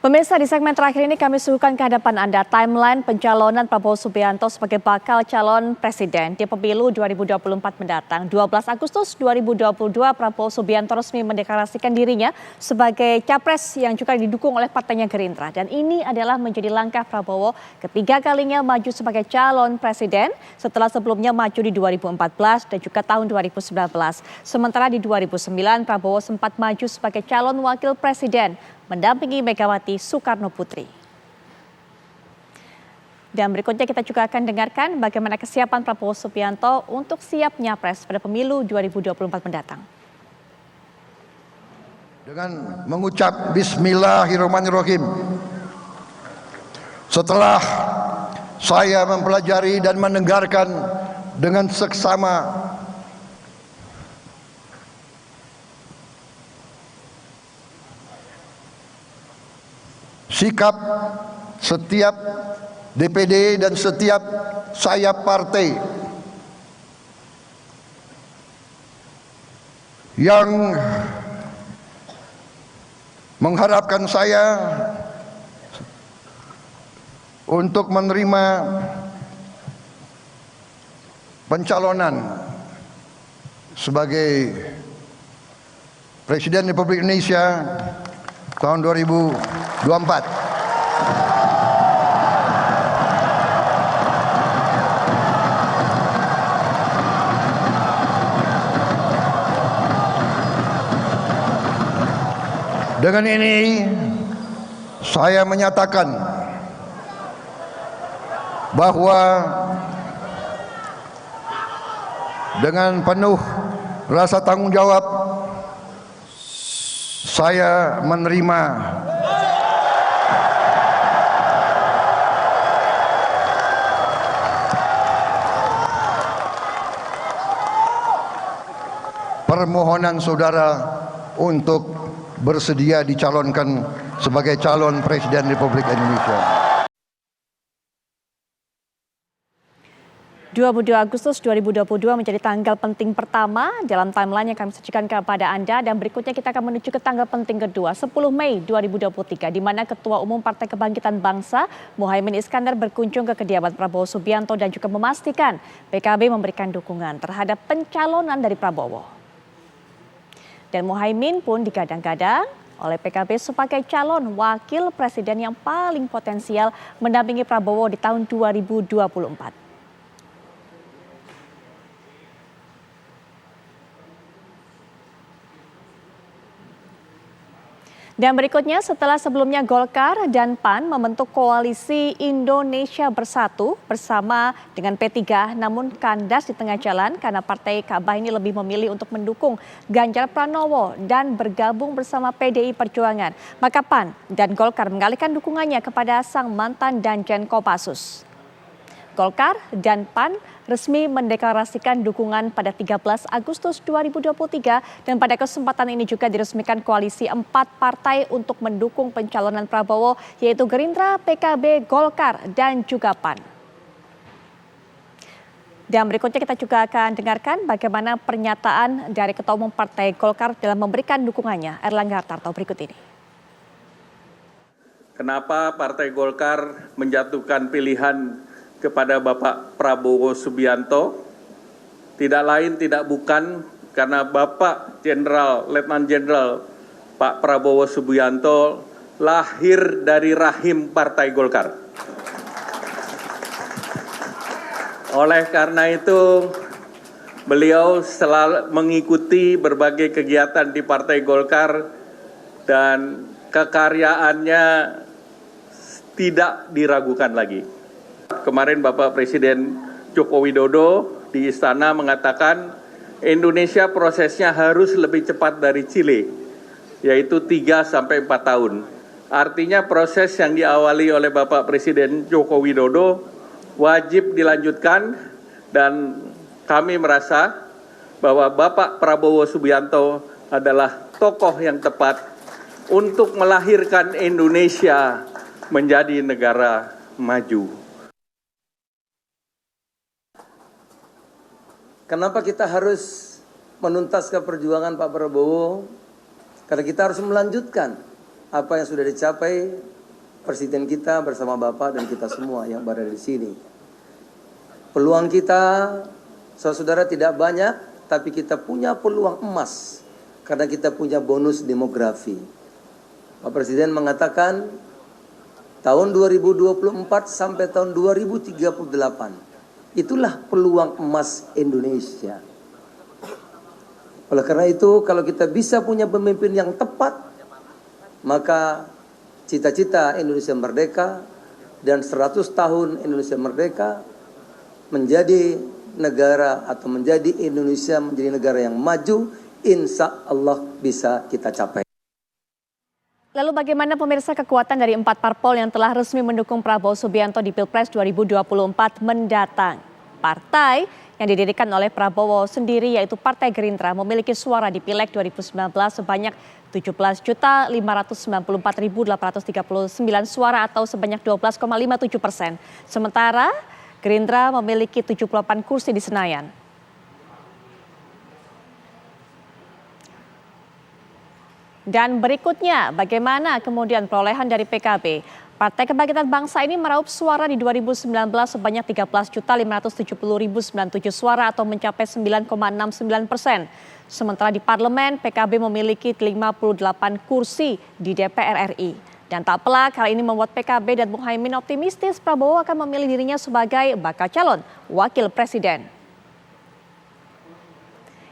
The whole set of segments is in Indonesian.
Pemirsa, di segmen terakhir ini kami suguhkan ke hadapan Anda timeline pencalonan Prabowo Subianto sebagai bakal calon presiden di pemilu 2024 mendatang. 12 Agustus 2022, Prabowo Subianto resmi mendeklarasikan dirinya sebagai capres yang juga didukung oleh partainya Gerindra. Dan ini adalah menjadi langkah Prabowo ketiga kalinya maju sebagai calon presiden setelah sebelumnya maju di 2014 dan juga tahun 2019. Sementara di 2009, Prabowo sempat maju sebagai calon wakil presiden mendampingi Megawati Soekarno Putri. Dan berikutnya kita juga akan dengarkan bagaimana kesiapan Prabowo Subianto untuk siap nyapres pada pemilu 2024 mendatang. Dengan mengucap Bismillahirrahmanirrahim, setelah saya mempelajari dan mendengarkan dengan seksama sikap setiap DPD dan setiap sayap partai yang mengharapkan saya untuk menerima pencalonan sebagai Presiden Republik Indonesia tahun 2024. Dengan ini saya menyatakan bahwa dengan penuh rasa tanggung jawab saya menerima permohonan saudara untuk bersedia dicalonkan sebagai calon Presiden Republik Indonesia. 22 Agustus 2022 menjadi tanggal penting pertama dalam timeline yang kami sajikan kepada Anda, dan berikutnya kita akan menuju ke tanggal penting kedua, 10 Mei 2023, di mana Ketua Umum Partai Kebangkitan Bangsa Muhaimin Iskandar berkunjung ke kediaman Prabowo Subianto dan juga memastikan PKB memberikan dukungan terhadap pencalonan dari Prabowo. Dan Muhaimin pun digadang-gadang oleh PKB sebagai calon wakil presiden yang paling potensial mendampingi Prabowo di tahun 2024. Dan berikutnya, setelah sebelumnya Golkar dan PAN membentuk koalisi Indonesia Bersatu bersama dengan P3, namun kandas di tengah jalan karena Partai Kabah ini lebih memilih untuk mendukung Ganjar Pranowo dan bergabung bersama PDI Perjuangan. Maka PAN dan Golkar mengalihkan dukungannya kepada sang mantan Danjen Kopassus. Golkar dan PAN resmi mendeklarasikan dukungan pada 13 Agustus 2023 dan pada kesempatan ini juga diresmikan koalisi 4 partai untuk mendukung pencalonan Prabowo, yaitu Gerindra, PKB, Golkar, dan juga PAN. Dan berikutnya kita juga akan dengarkan bagaimana pernyataan dari Ketua Umum Partai Golkar dalam memberikan dukungannya, Erlangga Hartarto, berikut ini. Kenapa Partai Golkar menjatuhkan pilihan kepada Bapak Prabowo Subianto? Tidak lain tidak bukan karena Bapak Letnan Jenderal Pak Prabowo Subianto lahir dari rahim Partai Golkar. Oleh karena itu beliau selalu mengikuti berbagai kegiatan di Partai Golkar dan kekaryaannya tidak diragukan lagi. Kemarin Bapak Presiden Joko Widodo di istana mengatakan Indonesia prosesnya harus lebih cepat dari Chile, yaitu 3-4 tahun. Artinya proses yang diawali oleh Bapak Presiden Joko Widodo wajib dilanjutkan, dan kami merasa bahwa Bapak Prabowo Subianto adalah tokoh yang tepat untuk melahirkan Indonesia menjadi negara maju. Kenapa kita harus menuntaskan perjuangan Pak Prabowo? Karena kita harus melanjutkan apa yang sudah dicapai Presiden kita bersama Bapak dan kita semua yang berada di sini. Peluang kita, saudara, tidak banyak, tapi kita punya peluang emas karena kita punya bonus demografi. Pak Presiden mengatakan tahun 2024 sampai tahun 2038 itulah peluang emas Indonesia. Oleh karena itu, kalau kita bisa punya pemimpin yang tepat, maka cita-cita Indonesia merdeka dan 100 tahun Indonesia merdeka menjadi negara atau menjadi Indonesia menjadi negara yang maju, insya Allah bisa kita capai. Lalu bagaimana pemirsa kekuatan dari 4 parpol yang telah resmi mendukung Prabowo Subianto di Pilpres 2024 mendatang? Partai yang didirikan oleh Prabowo sendiri yaitu Partai Gerindra memiliki suara di Pileg 2019 sebanyak 17.594.839 suara atau sebanyak 12,57%. Sementara Gerindra memiliki 78 kursi di Senayan. Dan berikutnya, bagaimana kemudian perolehan dari PKB? Partai Kebangkitan Bangsa ini meraup suara di 2019 sebanyak 13.570.097 suara atau mencapai 9,69%. Sementara di parlemen, PKB memiliki 58 kursi di DPR RI. Dan tak pelak, hal ini membuat PKB dan Muhaimin optimistis Prabowo akan memilih dirinya sebagai bakal calon wakil presiden.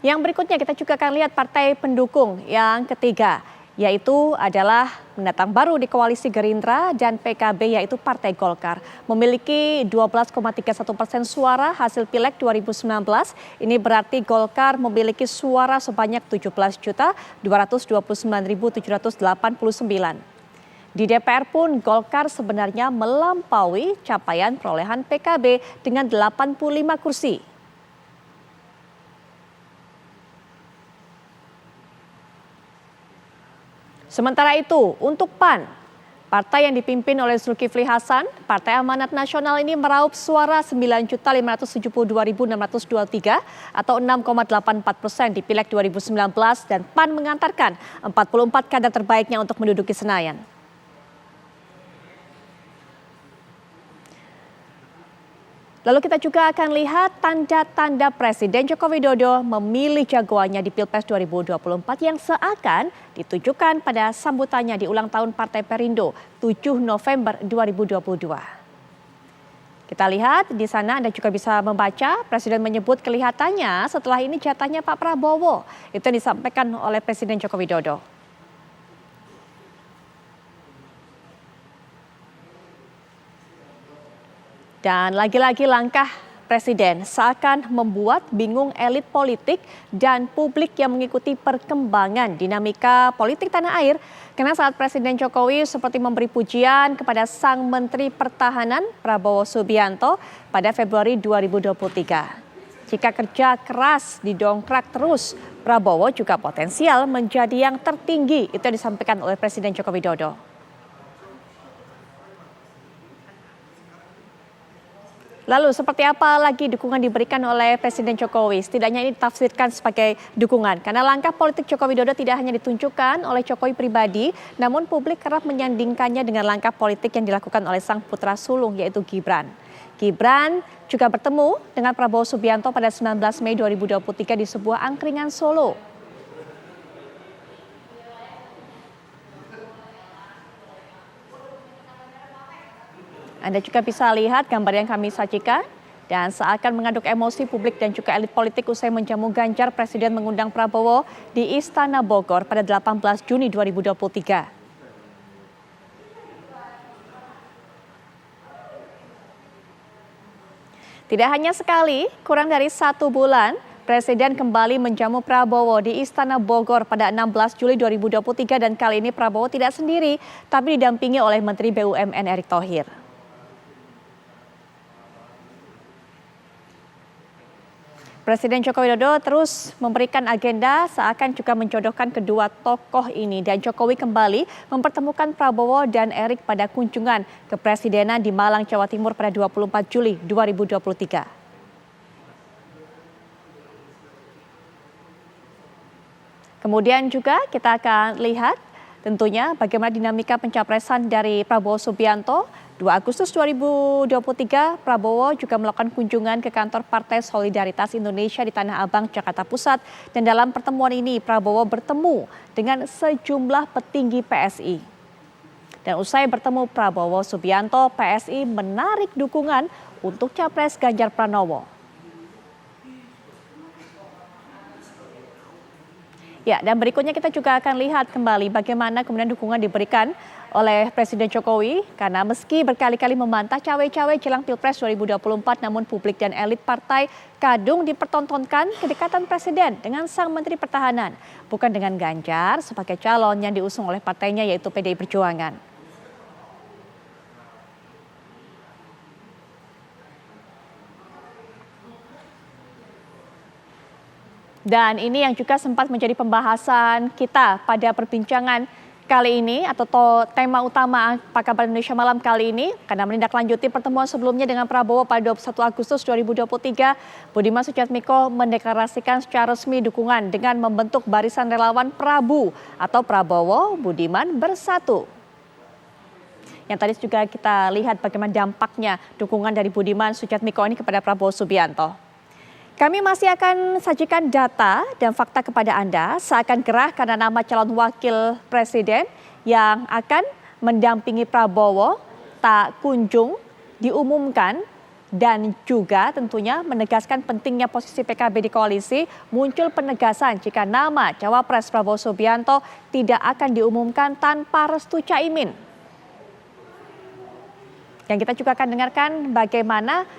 Yang berikutnya kita juga akan lihat partai pendukung yang ketiga, yaitu adalah pendatang baru di koalisi Gerindra dan PKB yaitu Partai Golkar. Memiliki 12,31% suara hasil Pileg 2019. Ini berarti Golkar memiliki suara sebanyak 17.229.789. Di DPR pun Golkar sebenarnya melampaui capaian perolehan PKB dengan 85 kursi. Sementara itu, untuk PAN, partai yang dipimpin oleh Zulkifli Hasan, Partai Amanat Nasional ini meraup suara 9.572.623 atau 6,84% di Pileg 2019 dan PAN mengantarkan 44 kader terbaiknya untuk menduduki Senayan. Lalu kita juga akan lihat tanda-tanda Presiden Joko Widodo memilih jagoannya di Pilpres 2024 yang seakan ditujukan pada sambutannya di ulang tahun Partai Perindo 7 November 2022. Kita lihat di sana Anda juga bisa membaca Presiden menyebut kelihatannya setelah ini jatahnya Pak Prabowo. Itu yang disampaikan oleh Presiden Joko Widodo. Dan lagi-lagi langkah Presiden seakan membuat bingung elit politik dan publik yang mengikuti perkembangan dinamika politik tanah air. Karena saat Presiden Jokowi seperti memberi pujian kepada sang Menteri Pertahanan Prabowo Subianto pada Februari 2023. Jika kerja keras didongkrak terus, Prabowo juga potensial menjadi yang tertinggi. Itu yang disampaikan oleh Presiden Joko Widodo. Lalu seperti apa lagi dukungan diberikan oleh Presiden Jokowi? Setidaknya ini ditafsirkan sebagai dukungan. Karena langkah politik Joko Widodo tidak hanya ditunjukkan oleh Jokowi pribadi, namun publik kerap menyandingkannya dengan langkah politik yang dilakukan oleh sang putra sulung yaitu Gibran. Gibran juga bertemu dengan Prabowo Subianto pada 19 Mei 2023 di sebuah angkringan Solo. Anda juga bisa lihat gambar yang kami sajikan dan seakan mengaduk emosi publik dan juga elit politik usai menjamu Ganjar, Presiden mengundang Prabowo di Istana Bogor pada 18 Juni 2023. Tidak hanya sekali, kurang dari 1 bulan, Presiden kembali menjamu Prabowo di Istana Bogor pada 16 Juli 2023 dan kali ini Prabowo tidak sendiri, tapi didampingi oleh Menteri BUMN Erick Thohir. Presiden Joko Widodo terus memberikan agenda seakan juga menjodohkan kedua tokoh ini dan Jokowi kembali mempertemukan Prabowo dan Erick pada kunjungan kepresidenan di Malang, Jawa Timur pada 24 Juli 2023. Kemudian juga kita akan lihat tentunya bagaimana dinamika pencapresan dari Prabowo Subianto. 2 Agustus 2023, Prabowo juga melakukan kunjungan ke kantor Partai Solidaritas Indonesia di Tanah Abang, Jakarta Pusat. Dan dalam pertemuan ini, Prabowo bertemu dengan sejumlah petinggi PSI. Dan usai bertemu Prabowo Subianto, PSI menarik dukungan untuk Capres Ganjar Pranowo. Ya, dan berikutnya kita juga akan lihat kembali bagaimana kemudian dukungan diberikan oleh Presiden Jokowi, karena meski berkali-kali membantah cawe-cawe jelang Pilpres 2024, namun publik dan elit partai kadung dipertontonkan kedekatan Presiden dengan sang Menteri Pertahanan, bukan dengan Ganjar sebagai calon yang diusung oleh partainya yaitu PDI Perjuangan. Dan ini yang juga sempat menjadi pembahasan kita pada perbincangan kali ini atau tema utama Apa Kabar Indonesia Malam kali ini, karena menindaklanjuti pertemuan sebelumnya dengan Prabowo pada 21 Agustus 2023, Budiman Sujatmiko mendeklarasikan secara resmi dukungan dengan membentuk Barisan Relawan Prabu atau Prabowo Budiman Bersatu. Yang tadi juga kita lihat bagaimana dampaknya dukungan dari Budiman Sujatmiko ini kepada Prabowo Subianto. Kami masih akan sajikan data dan fakta kepada Anda seakan gerah karena nama calon wakil presiden yang akan mendampingi Prabowo tak kunjung diumumkan, dan juga tentunya menegaskan pentingnya posisi PKB di koalisi. Muncul penegasan jika nama Cawapres Prabowo Subianto tidak akan diumumkan tanpa restu Caimin. Yang kita juga akan dengarkan bagaimana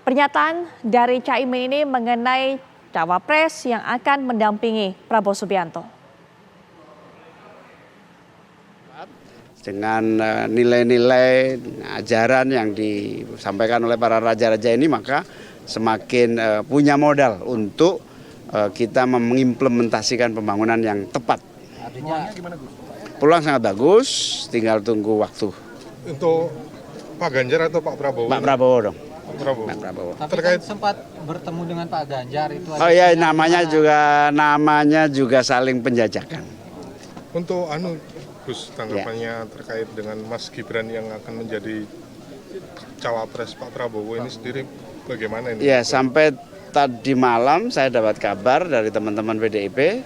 pernyataan dari Caimin ini mengenai Cawapres yang akan mendampingi Prabowo Subianto. Dengan nilai-nilai ajaran yang disampaikan oleh para raja-raja ini, maka semakin punya modal untuk kita mengimplementasikan pembangunan yang tepat. Peluang sangat bagus, tinggal tunggu waktu. Untuk Pak Ganjar atau Pak Prabowo? Pak Prabowo dong. Prabowo. Pak Prabowo. Tapi terkait kan sempat bertemu dengan Pak Ganjar itu. Oh iya, namanya juga saling penjajakan. Untuk Gus, tanggapannya terkait dengan Mas Gibran yang akan menjadi cawapres Pak Prabowo ini sendiri bagaimana ini? Ya, sampai tadi malam saya dapat kabar dari teman-teman PDIP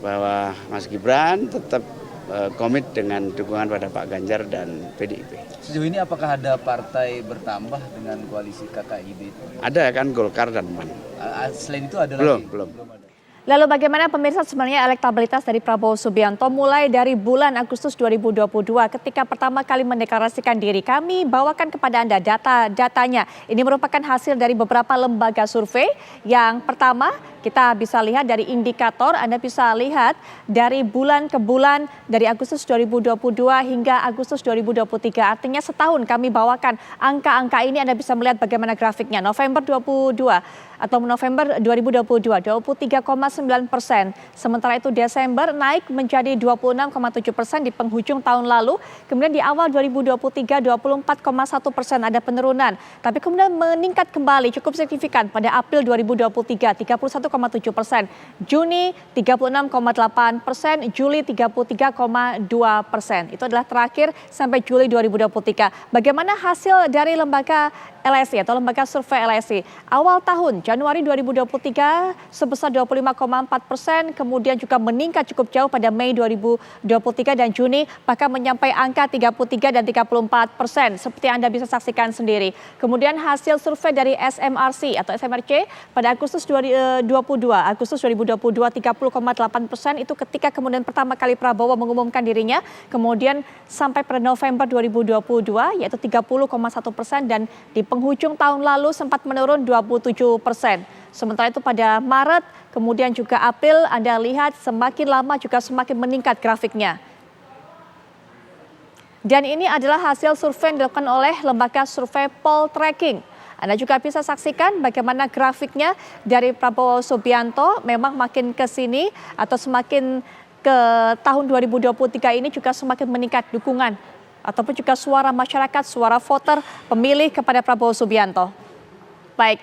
bahwa Mas Gibran tetap komit dengan dukungan pada Pak Ganjar dan PDIP. Sejauh ini apakah ada partai bertambah dengan koalisi KKIB itu? Ada kan, Golkar dan PAN. Selain itu ada Belum. ada. Lalu bagaimana pemirsa sebenarnya elektabilitas dari Prabowo Subianto mulai dari bulan Agustus 2022 ketika pertama kali mendeklarasikan diri? Kami bawakan kepada Anda datanya. Ini merupakan hasil dari beberapa lembaga survei. Yang pertama, kita bisa lihat dari indikator, Anda bisa lihat dari bulan ke bulan dari Agustus 2022 hingga Agustus 2023. Artinya setahun kami bawakan angka-angka ini, Anda bisa melihat bagaimana grafiknya. November 22 atau November 2022 23,9%. Sementara itu Desember naik menjadi 26,7% di penghujung tahun lalu. Kemudian di awal 2023 24,1% ada penurunan. Tapi kemudian meningkat kembali cukup signifikan pada April 2023 31,7%. Juni 36,8%, Juli 33,2%. Itu adalah terakhir sampai Juli 2023. Bagaimana hasil dari lembaga LSI atau lembaga survei LSI? Awal tahun Januari 2023 sebesar 25,4%, kemudian juga meningkat cukup jauh pada Mei 2023 dan Juni bahkan menyampai angka 33 dan 34%. Seperti Anda bisa saksikan sendiri. Kemudian hasil survei dari SMRC atau SMRC pada Agustus 2022 30,8% itu ketika kemudian pertama kali Prabowo mengumumkan dirinya. Kemudian sampai pada November 2022 yaitu 30,1% dan di penghujung tahun lalu sempat menurun 27%. Sementara itu pada Maret, kemudian juga April, Anda lihat semakin lama juga semakin meningkat grafiknya. Dan ini adalah hasil survei yang dilakukan oleh lembaga survei Poltreking. Anda juga bisa saksikan bagaimana grafiknya dari Prabowo Subianto memang makin ke sini atau semakin ke tahun 2023 ini juga semakin meningkat dukungan ataupun juga suara masyarakat, suara voter pemilih kepada Prabowo Subianto. Baik,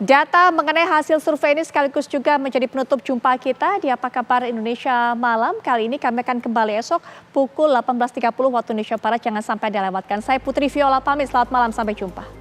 Data mengenai hasil survei ini sekaligus juga menjadi penutup jumpa kita di Apa Kabar Indonesia Malam. Kali ini kami akan kembali esok pukul 18.30 waktu Indonesia Barat. Jangan sampai dilewatkan. Saya Putri Viola pamit, selamat malam, sampai jumpa.